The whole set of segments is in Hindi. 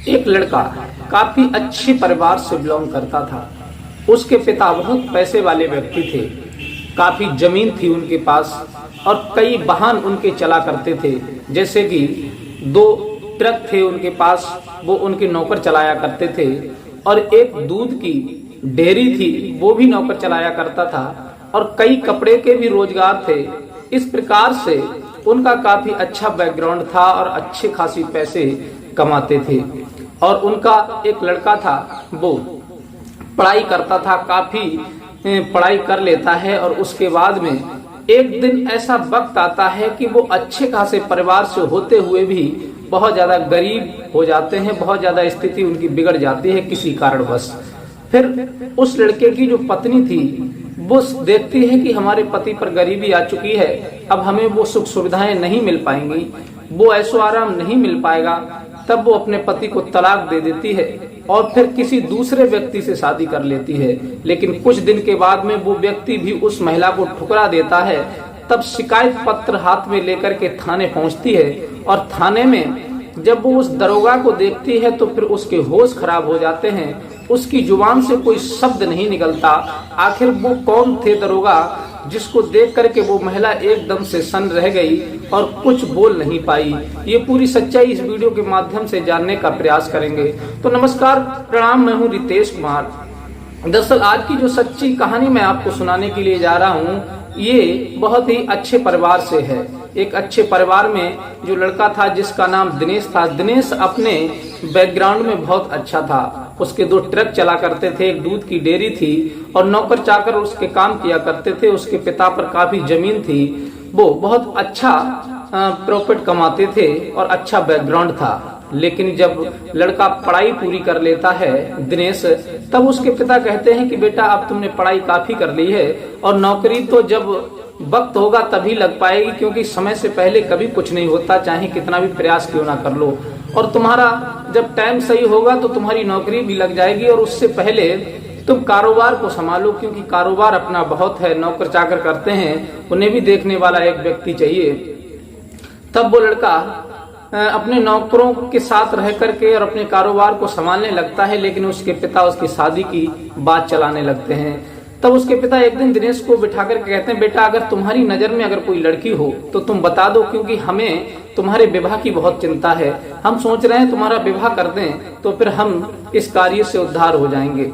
एक लड़का काफी अच्छे परिवार से बिलोंग करता था। उसके पिता बहुत पैसे वाले व्यक्ति थे, काफी जमीन थी उनके पास और कई वाहन उनके चला करते थे। जैसे कि 2 ट्रक थे उनके पास, वो उनके नौकर चलाया करते थे, और एक दूध की डेयरी थी, वो भी नौकर चलाया करता था, और कई कपड़े के भी रोजगार थे। इस प्रकार से उनका काफी अच्छा बैकग्राउंड था और अच्छे खासी पैसे कमाते थे। और उनका एक लड़का था, वो पढ़ाई करता था, काफी पढ़ाई कर लेता है, और उसके बाद में एक दिन ऐसा वक्त आता है कि वो अच्छे खासे परिवार से होते हुए भी बहुत ज्यादा गरीब हो जाते हैं, बहुत ज्यादा स्थिति उनकी बिगड़ जाती है किसी कारणवश। फिर उस लड़के की जो पत्नी थी वो देखती है कि हमारे पति पर गरीबी आ चुकी है, अब हमें वो सुख सुविधाएं नहीं मिल पाएंगी, वो ऐशो आराम नहीं मिल पाएगा। तब वो अपने पति को तलाक दे देती है और फिर किसी दूसरे व्यक्ति से शादी कर लेती है। लेकिन कुछ दिन के बाद में वो व्यक्ति भी उस महिला को ठुकरा देता है। तब शिकायत पत्र हाथ में लेकर के थाने पहुंचती है, और थाने में जब वो उस दरोगा को देखती है तो फिर उसके होश खराब हो जाते हैं। उसकी जुबान से कोई शब्द नहीं निकलता। आखिर वो कौन थे दरोगा जिसको देख करके वो महिला एकदम से सन्न रह गई और कुछ बोल नहीं पाई। ये पूरी सच्चाई इस वीडियो के माध्यम से जानने का प्रयास करेंगे। तो नमस्कार, प्रणाम, मैं हूँ रितेश कुमार। दरअसल आज की जो सच्ची कहानी मैं आपको सुनाने के लिए जा रहा हूँ, ये बहुत ही अच्छे परिवार से है। एक अच्छे परिवार में जो लड़का था जिसका नाम दिनेश था, दिनेश अपने बैकग्राउंड में बहुत अच्छा था। उसके 2 ट्रक चला करते थे, एक दूध की डेयरी थी, और नौकर चाकर उसके काम किया करते थे। उसके पिता पर काफी जमीन थी, वो बहुत अच्छा प्रॉफिट कमाते थे और अच्छा बैकग्राउंड था। लेकिन जब लड़का पढ़ाई पूरी कर लेता है दिनेश, तब उसके पिता कहते हैं कि बेटा अब तुमने पढ़ाई काफी कर ली है और नौकरी तो जब वक्त होगा तभी लग पाएगी, क्योंकि समय से पहले कभी कुछ नहीं होता, चाहे कितना भी प्रयास क्यों ना कर लो। और तुम्हारा जब टाइम सही होगा तो तुम्हारी नौकरी भी लग जाएगी, और उससे पहले तुम कारोबार को संभालो, क्योंकि कारोबार अपना बहुत है, नौकर चाकर करते हैं, उन्हें भी देखने वाला एक व्यक्ति चाहिए। तब वो लड़का अपने नौकरों के साथ रह करके और अपने कारोबार को संभालने लगता है। लेकिन उसके पिता उसकी शादी की बात चलाने लगते हैं। तब उसके पिता एक दिन दिनेश को बिठा कर कहते हैं, बेटा अगर तुम्हारी नजर में अगर कोई लड़की हो तो तुम बता दो, क्योंकि हमें तुम्हारे विवाह की बहुत चिंता है। हम सोच रहे हैं तुम्हारा विवाह कर दें तो फिर हम इस कार्य से उद्धार हो जाएंगे।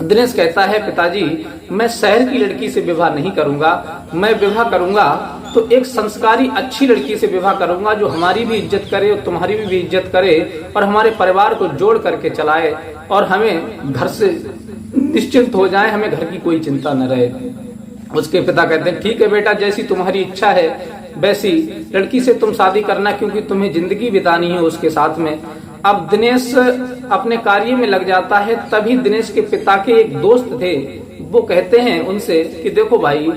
दिनेश कहता है, पिताजी मैं शहर की लड़की से विवाह नहीं करूंगा, मैं विवाह करूंगा तो एक संस्कारी अच्छी लड़की से विवाह करूंगा, जो हमारी भी इज्जत करे और तुम्हारी भी इज्जत करे और हमारे परिवार को जोड़ करके चलाए, और हमें घर से निश्चिंत हो जाए, हमें घर की कोई चिंता न रहे। उसके पिता कहते हैं, ठीक है बेटा, जैसी तुम्हारी इच्छा है वैसी लड़की से तुम शादी करना, क्योंकि तुम्हें जिंदगी बितानी है उसके साथ में। अब दिनेश अपने कार्य में लग जाता है। तभी दिनेश के पिता के एक दोस्त थे, वो कहते हैं उनसे कि देखो भाई,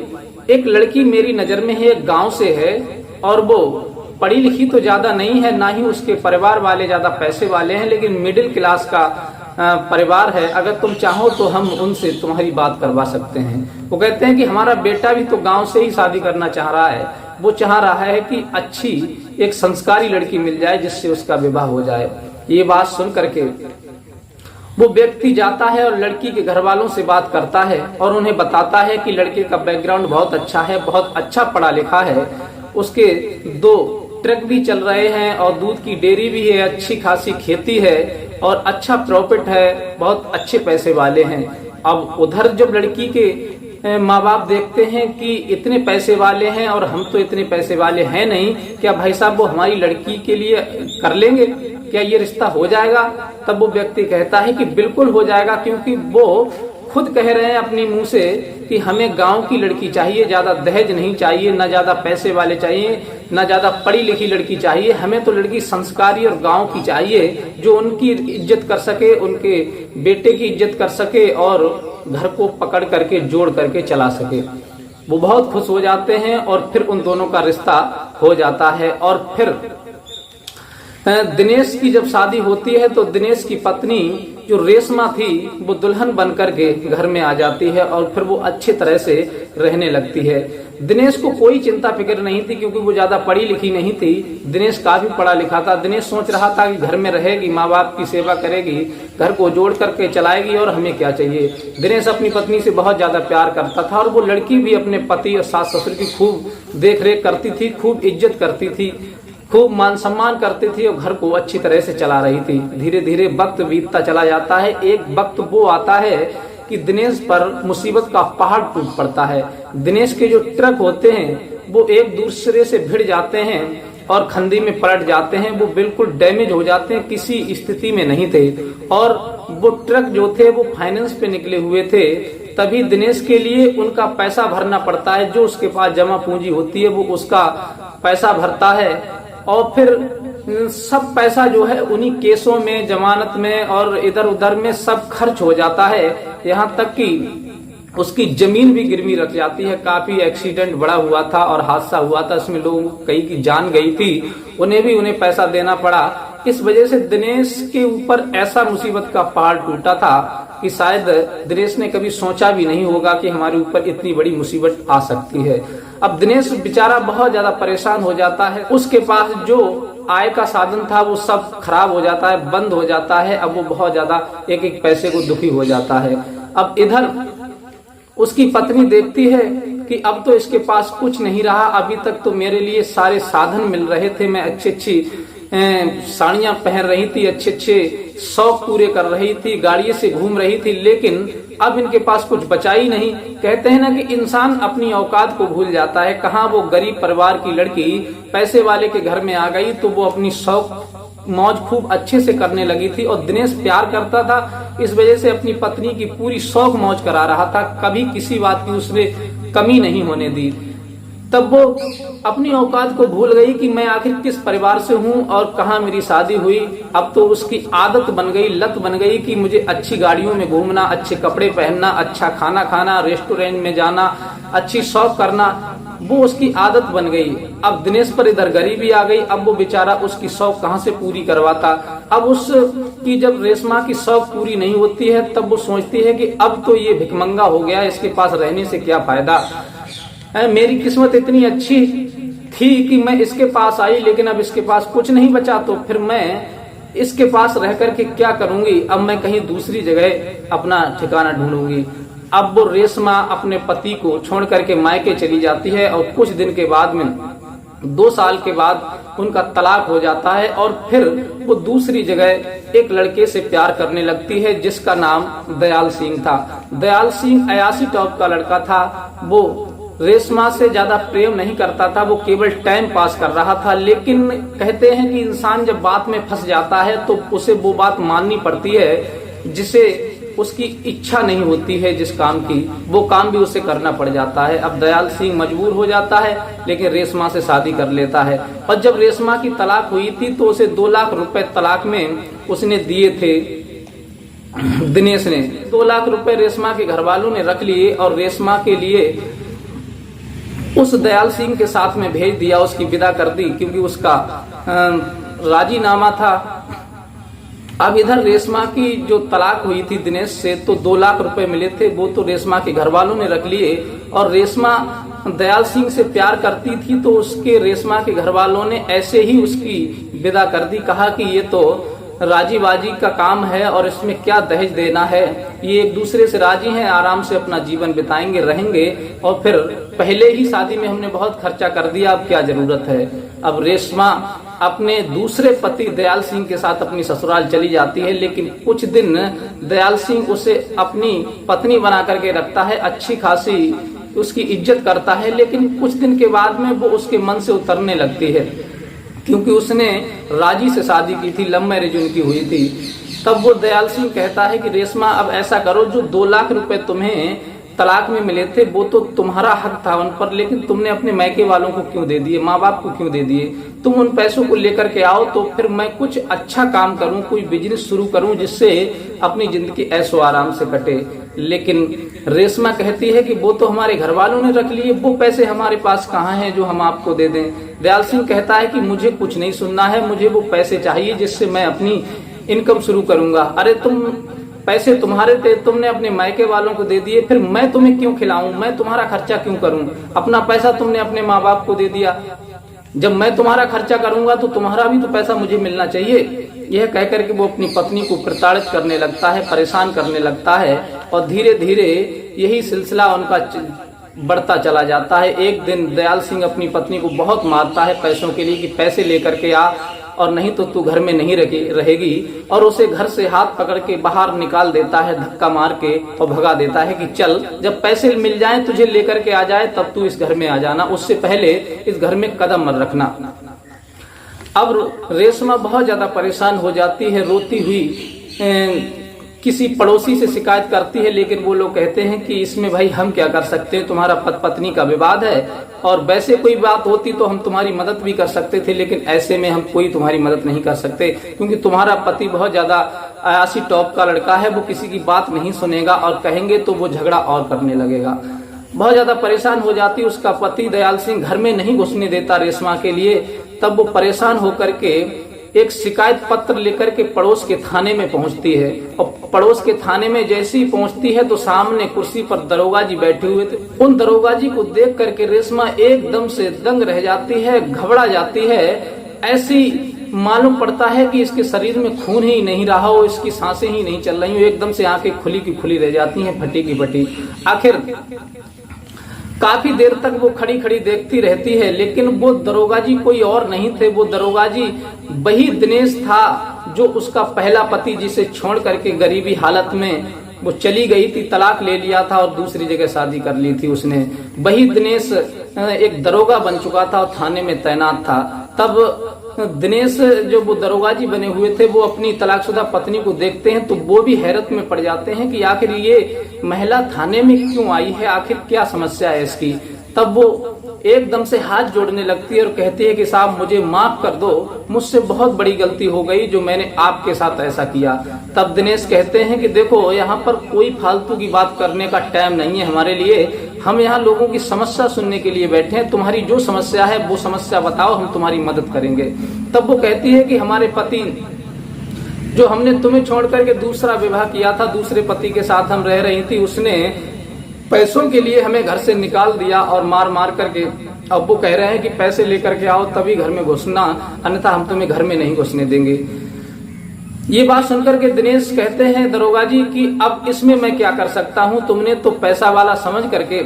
एक लड़की मेरी नजर में है, एक गांव से है, और वो पढ़ी लिखी तो ज्यादा नहीं है, ना ही उसके परिवार वाले ज्यादा पैसे वाले हैं, लेकिन मिडिल क्लास का परिवार है। अगर तुम चाहो तो हम उनसे तुम्हारी बात करवा सकते हैं। वो कहते हैं कि हमारा बेटा भी तो गांव से ही शादी करना चाह रहा है, वो चाह रहा है कि अच्छी एक संस्कारी लड़की मिल जाए जिससे उसका विवाह हो जाए। ये बात सुन करके वो व्यक्ति जाता है और लड़की के घर वालों से बात करता है और उन्हें बताता है कि लड़के का बैकग्राउंड बहुत अच्छा है, बहुत अच्छा पढ़ा लिखा है, उसके 2 ट्रक भी चल रहे हैं और दूध की डेयरी भी है, अच्छी खासी खेती है और अच्छा प्रॉफिट है, बहुत अच्छे पैसे वाले हैं। अब उधर जब लड़की के माँ बाप देखते हैं कि इतने पैसे वाले हैं और हम तो इतने पैसे वाले हैं नहीं, क्या भाई साहब वो हमारी लड़की के लिए कर लेंगे, क्या ये रिश्ता हो जाएगा? तब वो व्यक्ति कहता है कि बिल्कुल हो जाएगा, क्योंकि वो खुद कह रहे हैं अपनी मुंह से कि हमें गांव की लड़की चाहिए, ज्यादा दहेज नहीं चाहिए, ना ज्यादा पैसे वाले चाहिए, ना ज्यादा पढ़ी लिखी लड़की चाहिए, हमें तो लड़की संस्कारी और गांव की चाहिए, जो उनकी इज्जत कर सके, उनके बेटे की इज्जत कर सके और घर को पकड़ करके जोड़ करके चला सके। वो बहुत खुश हो जाते हैं और फिर उन दोनों का रिश्ता हो जाता है। और फिर दिनेश की जब शादी होती है तो दिनेश की पत्नी जो रेशमा थी वो दुल्हन बन करके घर में आ जाती है और फिर वो अच्छी तरह से रहने लगती है। दिनेश को कोई चिंता फिक्र नहीं थी, क्योंकि वो ज्यादा पढ़ी लिखी नहीं थी। दिनेश काफी पढ़ा लिखा था। दिनेश सोच रहा था कि घर में रहेगी, माँ बाप की सेवा करेगी, घर को जोड़ करके चलाएगी, और हमें क्या चाहिए। दिनेश अपनी पत्नी से बहुत ज्यादा प्यार करता था, और वो लड़की भी अपने पति और सास ससुर की खूब देख रेख करती थी, खूब इज्जत करती थी, खूब मान सम्मान करती थी, और घर को अच्छी तरह से चला रही थी। धीरे धीरे वक्त बीतता चला जाता है। एक वक्त वो आता है कि दिनेश पर मुसीबत का पहाड़ टूट पड़ता है। दिनेश के जो ट्रक होते हैं वो एक दूसरे से भिड़ जाते हैं और खंदी में पलट जाते हैं। वो बिल्कुल डैमेज हो जाते हैं, किसी स्थिति में नहीं थे। और वो ट्रक जो थे वो फाइनेंस पे निकले हुए थे। तभी दिनेश के लिए उनका पैसा भरना पड़ता है। जो उसके पास जमा पूंजी होती है वो उसका पैसा भरता है, और फिर सब पैसा जो है उन्हीं केसों में, जमानत में और इधर उधर में सब खर्च हो जाता है। यहाँ तक कि उसकी जमीन भी गिरवी रख जाती है। काफी एक्सीडेंट बड़ा हुआ था और हादसा हुआ था, इसमें लोग कई की जान गई थी, उन्हें पैसा देना पड़ा। इस वजह से दिनेश के ऊपर ऐसा मुसीबत का पहाड़ टूटा था कि शायद दिनेश ने कभी सोचा भी नहीं होगा कि हमारे ऊपर इतनी बड़ी मुसीबत आ सकती है। अब दिनेश बेचारा बहुत ज्यादा परेशान हो जाता है। उसके पास जो आय का साधन था वो सब खराब हो जाता है, बंद हो जाता है। अब वो बहुत ज्यादा एक एक पैसे को दुखी हो जाता है। अब इधर उसकी पत्नी देखती है कि अब तो इसके पास कुछ नहीं रहा। अभी तक तो मेरे लिए सारे साधन मिल रहे थे, मैं अच्छी साड़ियां पहन रही थी, अच्छे शौक पूरे कर रही थी, गाड़ी से घूम रही थी, लेकिन अब इनके पास कुछ बचा ही नहीं। कहते हैं ना कि इंसान अपनी औकात को भूल जाता है। कहाँ वो गरीब परिवार की लड़की पैसे वाले के घर में आ गई तो वो अपनी शौक मौज खूब अच्छे से करने लगी थी। और दिनेश प्यार करता था, इस वजह से अपनी पत्नी की पूरी शौक मौज करा रहा था। कभी किसी बात की उसने कमी नहीं होने दी। तब वो अपनी औकात को भूल गई कि मैं आखिर किस परिवार से हूँ और कहाँ मेरी शादी हुई। अब तो उसकी आदत बन गई, लत बन गई कि मुझे अच्छी गाड़ियों में घूमना, अच्छे कपड़े पहनना, अच्छा खाना खाना, रेस्टोरेंट में जाना, अच्छी शौक करना, वो उसकी आदत बन गई। अब दिनेश पर इधर गरीबी आ गई। अब वो बेचारा उसकी शौक कहाँ से पूरी करवाता। अब उसकी जब रेशमा की शौक पूरी नहीं होती है तब वो सोचती है कि अब तो ये भिखमंगा हो गया, इसके पास रहने से क्या फायदा। मेरी किस्मत इतनी अच्छी थी कि मैं इसके पास आई, लेकिन अब इसके पास कुछ नहीं बचा, तो फिर मैं इसके पास रह करके क्या करूंगी। अब मैं कहीं दूसरी जगह अपना ठिकाना ढूंढूंगी। अब वो रेशमा अपने पति को छोड़ करके मायके चली जाती है, और कुछ दिन के बाद में 2 साल के बाद उनका तलाक हो जाता है। और फिर वो दूसरी जगह एक लड़के से प्यार करने लगती है जिसका नाम दयाल सिंह था। दयाल सिंह 81 टॉप का लड़का था। वो रेशमा से ज्यादा प्रेम नहीं करता था, वो केवल टाइम पास कर रहा था। लेकिन कहते हैं कि इंसान जब बात में फंस जाता है तो उसे वो बात माननी पड़ती है जिसे उसकी इच्छा नहीं होती है। जिस काम की वो काम भी उसे करना पड़ जाता है। अब दयाल सिंह मजबूर हो जाता है, लेकिन रेशमा से शादी कर लेता है। और जब रेशमा की तलाक हुई थी तो उसे 2 लाख रुपए तलाक में उसने दिए थे दिनेश ने। 2 लाख रुपए रेशमा के घर वालों ने रख लिए और रेशमा के लिए उस दयाल सिंह के साथ में भेज दिया, उसकी विदा कर दी, क्योंकि उसका राजीनामा था। अब इधर रेशमा की जो तलाक हुई थी दिनेश से तो 2 लाख रुपए मिले थे, वो तो रेशमा के घर वालों ने रख लिए। और रेशमा दयाल सिंह से प्यार करती थी तो उसके रेशमा के घर वालों ने ऐसे ही उसकी विदा कर दी। कहा कि ये तो राजी बाजी का काम है और इसमें क्या दहेज देना है, ये एक दूसरे से राजी हैं, आराम से अपना जीवन बिताएंगे, रहेंगे। और फिर पहले ही शादी में हमने बहुत खर्चा कर दिया, अब क्या जरूरत है। अब रेशमा अपने दूसरे पति दयाल सिंह के साथ अपनी ससुराल चली जाती है, लेकिन कुछ दिन दयाल सिंह उसे अपनी पत्नी बना करके रखता है, अच्छी खासी उसकी इज्जत करता है। लेकिन कुछ दिन के बाद में वो उसके मन से उतरने लगती है, क्योंकि उसने राजी से शादी की थी, लव मैरिज उनकी हुई थी। तब वो दयाल सिंह कहता है कि रेशमा अब ऐसा करो, जो 2 लाख रुपए तुम्हें तलाक में मिले थे वो तो तुम्हारा हक था उन पर, लेकिन तुमने अपने मायके वालों को क्यों दे दिए, माँ बाप को क्यों दे दिए। तुम उन पैसों को लेकर के आओ तो फिर मैं कुछ अच्छा काम करूं, कोई बिजनेस शुरू करूं जिससे अपनी जिंदगी ऐशो आराम से कटे। लेकिन रेशमा कहती है कि वो तो हमारे घर वालों ने रख लिए, वो पैसे हमारे पास कहाँ हैं जो हम आपको दे दें। दयाल सिंह कहता है कि मुझे कुछ नहीं सुनना है, मुझे वो पैसे चाहिए जिससे मैं अपनी इनकम शुरू करूंगा। अरे तुम पैसे तुम्हारे थे, तुमने अपने मायके वालों को दे दिए, फिर मैं तुम्हें क्यों खिलाऊं, मैं तुम्हारा खर्चा क्यों करूं, अपना पैसा तुमने अपने माँ बाप को दे दिया, जब मैं तुम्हारा खर्चा करूंगा तो तुम्हारा भी तो पैसा मुझे मिलना चाहिए। यह कहकर के वो अपनी पत्नी को प्रताड़ित करने लगता है, परेशान करने लगता है और धीरे धीरे यही सिलसिला उनका बढ़ता चला जाता है। एक दिन दयाल सिंह अपनी पत्नी को बहुत मारता है पैसों के लिए कि पैसे लेकर के आ और नहीं तो तू घर में नहीं रहेगी, और उसे घर से हाथ पकड़ के बाहर निकाल देता है धक्का मार के और भगा देता है कि चल, जब पैसे मिल जाएं तुझे लेकर के आ जाए तब तू इस घर में आ जाना, उससे पहले इस घर में कदम मत रखना। अब रेशमा बहुत ज्यादा परेशान हो जाती है, रोती हुई किसी पड़ोसी से शिकायत करती है, लेकिन वो लोग कहते हैं कि इसमें भाई हम क्या कर सकते हैं, तुम्हारा पत्नी का विवाद है और वैसे कोई बात होती तो हम तुम्हारी मदद भी कर सकते थे, लेकिन ऐसे में हम कोई तुम्हारी मदद नहीं कर सकते क्योंकि तुम्हारा पति बहुत ज्यादा अयासी टॉप का लड़का है, वो किसी की बात नहीं सुनेगा और कहेंगे तो वो झगड़ा और करने लगेगा। बहुत ज्यादा परेशान हो जाती, उसका पति दयाल सिंह घर में नहीं घुसने देता रेशमा के लिए। तब वो परेशान होकर के एक शिकायत पत्र लेकर के पड़ोस के थाने में पहुंचती है और पड़ोस के थाने में जैसे ही पहुंचती है तो सामने कुर्सी पर दरोगा जी बैठे हुए थे। उन दरोगा जी को देख करके रेशमा एकदम से दंग रह जाती है, घबरा जाती है, ऐसी मालूम पड़ता है कि इसके शरीर में खून ही नहीं रहा हो, इसकी सांसें ही नहीं चल रही हो, एकदम से आंखें खुली की खुली रह जाती हैं, फटी की फटी। आखिर काफी देर तक वो खड़ी खड़ी देखती रहती है, लेकिन वो दरोगा जी कोई और नहीं थे, वो दरोगा जी वही दिनेश था जो उसका पहला पति, जिसे छोड़ करके गरीबी हालत में वो चली गई थी, तलाक ले लिया था और दूसरी जगह शादी कर ली थी उसने। वही दिनेश एक दरोगा बन चुका था और थाने में तैनात था। तब दिनेश जो वो दरोगा जी बने हुए थे वो अपनी तलाकशुदा पत्नी को देखते हैं तो वो भी हैरत में पड़ जाते हैं कि आखिर ये महिला थाने में क्यों आई है, आखिर क्या समस्या है इसकी। तब वो एकदम से हाथ जोड़ने लगती है और कहती है कि साहब मुझे माफ कर दो, मुझसे बहुत बड़ी गलती हो गई जो मैंने आपके साथ ऐसा किया। तब दिनेश कहते हैं कि देखो यहाँ पर कोई फालतू की बात करने का टाइम नहीं है हमारे लिए, हम यहाँ लोगों की समस्या सुनने के लिए बैठे हैं, तुम्हारी जो समस्या है वो समस्या बताओ, हम तुम्हारी मदद करेंगे। तब वो कहती है कि हमारे पति जो हमने तुम्हें छोड़ करके दूसरा विवाह किया था, दूसरे पति के साथ हम रह रही थी, उसने पैसों के लिए हमें घर से निकाल दिया और मार मार करके, अब वो कह रहे हैं कि पैसे लेकर के आओ तभी घर में घुसना, अन्यथा हम तुम्हें घर में नहीं घुसने देंगे। ये बात सुनकर के दिनेश कहते हैं दरोगा जी कि अब इसमें मैं क्या कर सकता हूँ, तुमने तो पैसा वाला समझ करके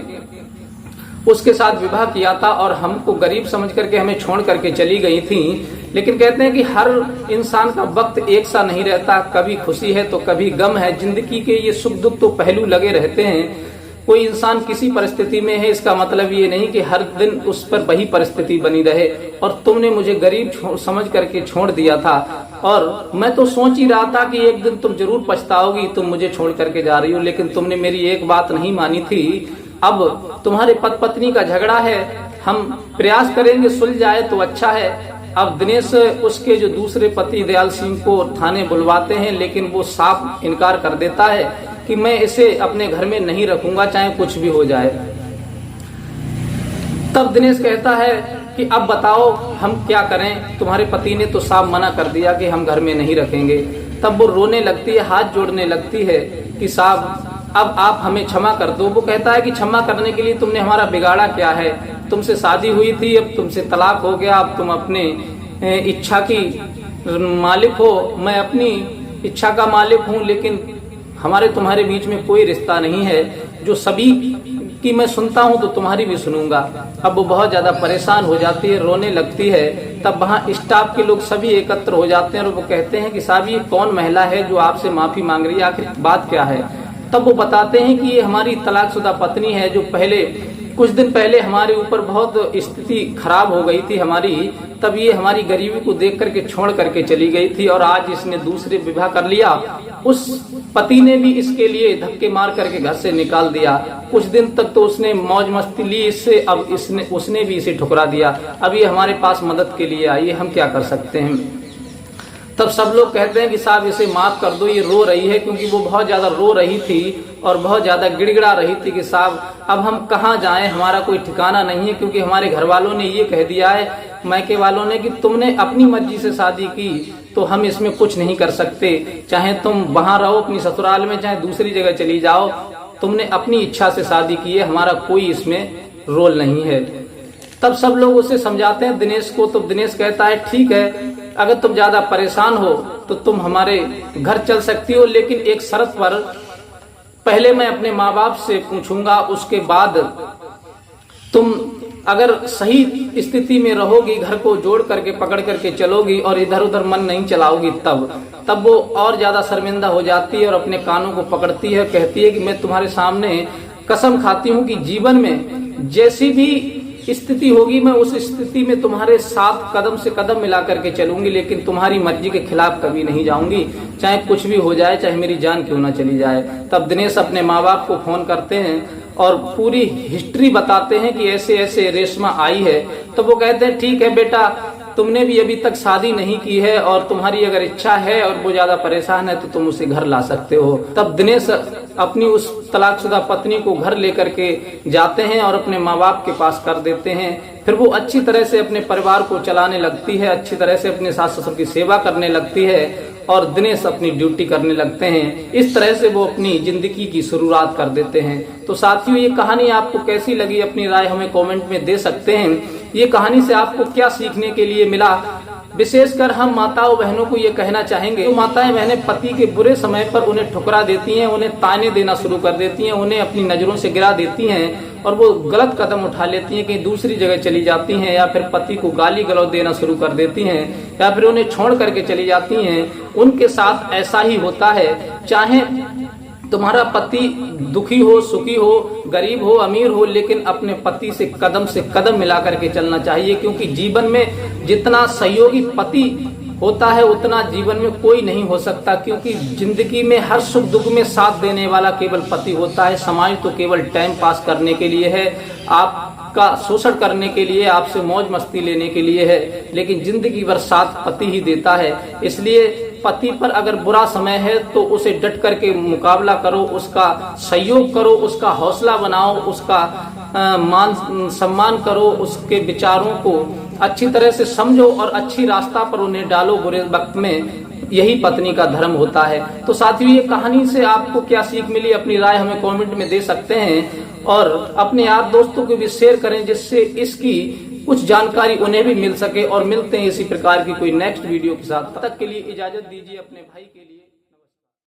उसके साथ विवाह किया था और हमको गरीब समझ करके हमें छोड़ करके चली गई थी, लेकिन कहते हैं कि हर इंसान का वक्त एक सा नहीं रहता, कभी खुशी है तो कभी गम है, जिंदगी के ये सुख दुख तो पहलू लगे रहते हैं। कोई इंसान किसी परिस्थिति में है इसका मतलब ये नहीं कि हर दिन उस पर वही परिस्थिति बनी रहे, और तुमने मुझे गरीब समझ करके छोड़ दिया था और मैं तो सोच ही रहा था कि एक दिन तुम जरूर पछताओगी, तुम मुझे छोड़ करके जा रही हो, लेकिन तुमने मेरी एक बात नहीं मानी थी। अब तुम्हारे पति पत्नी का झगड़ा है, हम प्रयास करेंगे सुलझ जाए तो अच्छा है। अब दिनेश उसके जो दूसरे पति दयाल सिंह को थाने बुलवाते हैं, लेकिन वो साफ इनकार कर देता है कि मैं इसे अपने घर में नहीं रखूंगा चाहे कुछ भी हो जाए। तब दिनेश कहता है कि अब बताओ हम क्या करें, तुम्हारे पति ने तो साफ मना कर दिया कि हम घर में नहीं रखेंगे। तब वो रोने लगती है, हाथ जोड़ने लगती है कि साहब अब आप हमें क्षमा कर दो। वो कहता है कि क्षमा करने के लिए तुमने हमारा बिगाड़ा क्या है, तुमसे शादी हुई थी, अब तुमसे तलाक हो गया, अब तुम अपने इच्छा की मालिक हो, मैं अपनी इच्छा का मालिक हूँ, लेकिन हमारे तुम्हारे बीच में कोई रिश्ता नहीं है, जो सभी की मैं सुनता हूँ तो तुम्हारी भी सुनूंगा। अब वो बहुत ज्यादा परेशान हो जाती है, रोने लगती है। तब वहाँ स्टाफ के लोग सभी एकत्र हो जाते हैं और वो कहते हैं कि साहब ये कौन महिला है जो आपसे माफी मांग रही है, आखिर बात क्या है। तब वो बताते हैं कि ये हमारी तलाकशुदा पत्नी है जो पहले कुछ दिन पहले हमारे ऊपर बहुत स्थिति खराब हो गई थी हमारी, तब ये हमारी गरीबी को देख करके छोड़ करके चली गई थी और आज इसने दूसरे विवाह कर लिया। उस पति ने भी इसके लिए धक्के मार करके घर से निकाल दिया। कुछ दिन तक तो उसने मौज मस्ती ली इससे, अब उसने भी इसे ठुकरा दिया। अब ये हमारे पास मदद के लिए आई, हम क्या कर सकते हैं। तब सब लोग कहते हैं कि साहब इसे माफ कर दो, ये रो रही है, क्योंकि वो बहुत ज्यादा रो रही थी और बहुत ज्यादा गिड़गिड़ा रही थी कि साहब अब हम कहाँ जाएं, हमारा कोई ठिकाना नहीं है, क्योंकि हमारे घर वालों ने ये कह दिया है, मायके वालों ने, कि तुमने अपनी मर्जी से शादी की, तो हम इसमें कुछ नहीं कर सकते। चाहे तुम वहां रहो अपनी ससुराल में, चाहे दूसरी जगह चली जाओ, तुमने अपनी इच्छा से शादी की है, हमारा कोई इसमें रोल नहीं है। तब सब लोग उसे समझाते हैं दिनेश को, तो दिनेश कहता है ठीक है, अगर तुम ज्यादा परेशान हो तो तुम हमारे घर चल सकती हो, लेकिन एक शर्त पर, पहले मैं अपने माँ बाप से पूछूंगा, उसके बाद तुम अगर सही स्थिति में रहोगी, घर को जोड़ करके पकड़ करके चलोगी और इधर उधर मन नहीं चलाओगी, तब वो और ज्यादा शर्मिंदा हो जाती है और अपने कानों को पकड़ती है, कहती है कि मैं तुम्हारे सामने कसम खाती हूँ कि जीवन में जैसी भी स्थिति होगी मैं उस स्थिति में तुम्हारे साथ कदम से कदम मिला करके चलूंगी, लेकिन तुम्हारी मर्जी के खिलाफ कभी नहीं जाऊंगी, चाहे कुछ भी हो जाए, चाहे मेरी जान क्यों ना चली जाए। तब दिनेश अपने माँ बाप को फोन करते हैं और पूरी हिस्ट्री बताते हैं कि ऐसे ऐसे रेशमा आई है। तो वो कहते हैं ठीक है बेटा, तुमने भी अभी तक शादी नहीं की है और तुम्हारी अगर इच्छा है और वो ज्यादा परेशान है तो तुम उसे घर ला सकते हो। तब दिनेश अपनी उस तलाकशुदा पत्नी को घर लेकर के जाते हैं और अपने माँ बाप के पास कर देते हैं। फिर वो अच्छी तरह से अपने परिवार को चलाने लगती है, अच्छी तरह से अपने सास ससुर की सेवा करने लगती है और दिनेश अपनी ड्यूटी करने लगते हैं। इस तरह से वो अपनी जिंदगी की शुरुआत कर देते हैं। तो साथियों, ये कहानी आपको कैसी लगी, अपनी राय हमें कमेंट में दे सकते हैं। ये कहानी से आपको क्या सीखने के लिए मिला, विशेषकर हम माताओं बहनों को ये कहना चाहेंगे, जो माताएं बहनें पति के बुरे समय पर उन्हें ठुकरा देती हैं, उन्हें ताने देना शुरू कर देती हैं, उन्हें अपनी नजरों से गिरा देती हैं और वो गलत कदम उठा लेती हैं, कहीं दूसरी जगह चली जाती हैं या फिर पति को गाली गलौज देना शुरू कर देती हैं या फिर उन्हें छोड़ करके चली जाती हैं, उनके साथ ऐसा ही होता है। चाहे तुम्हारा पति दुखी हो, सुखी हो, गरीब हो, अमीर हो, लेकिन अपने पति से कदम मिला करके चलना चाहिए, क्योंकि जीवन में जितना सहयोगी पति होता है उतना जीवन में कोई नहीं हो सकता, क्योंकि जिंदगी में हर सुख दुख में साथ देने वाला केवल पति होता है। समाज तो केवल टाइम पास करने के लिए है, आपका शोषण करने के लिए, आपसे मौज मस्ती लेने के लिए है, लेकिन जिंदगी भर साथ पति ही देता है। इसलिए पति पर अगर बुरा समय है तो उसे डट करके मुकाबला करो, उसका सहयोग करो, उसका हौसला बनाओ, उसका मान सम्मान करो, उसके विचारों को अच्छी तरह से समझो और अच्छी रास्ता पर उन्हें डालो बुरे वक्त में। यही पत्नी का धर्म होता है। तो साथियों, ये कहानी से आपको क्या सीख मिली, अपनी राय हमें कमेंट में दे सकते हैं और अपने यार दोस्तों को भी शेयर करें, जिससे इसकी कुछ जानकारी उन्हें भी मिल सके। और मिलते हैं इसी प्रकार की कोई नेक्स्ट वीडियो के साथ, तब तक के लिए इजाजत दीजिए अपने भाई के लिए।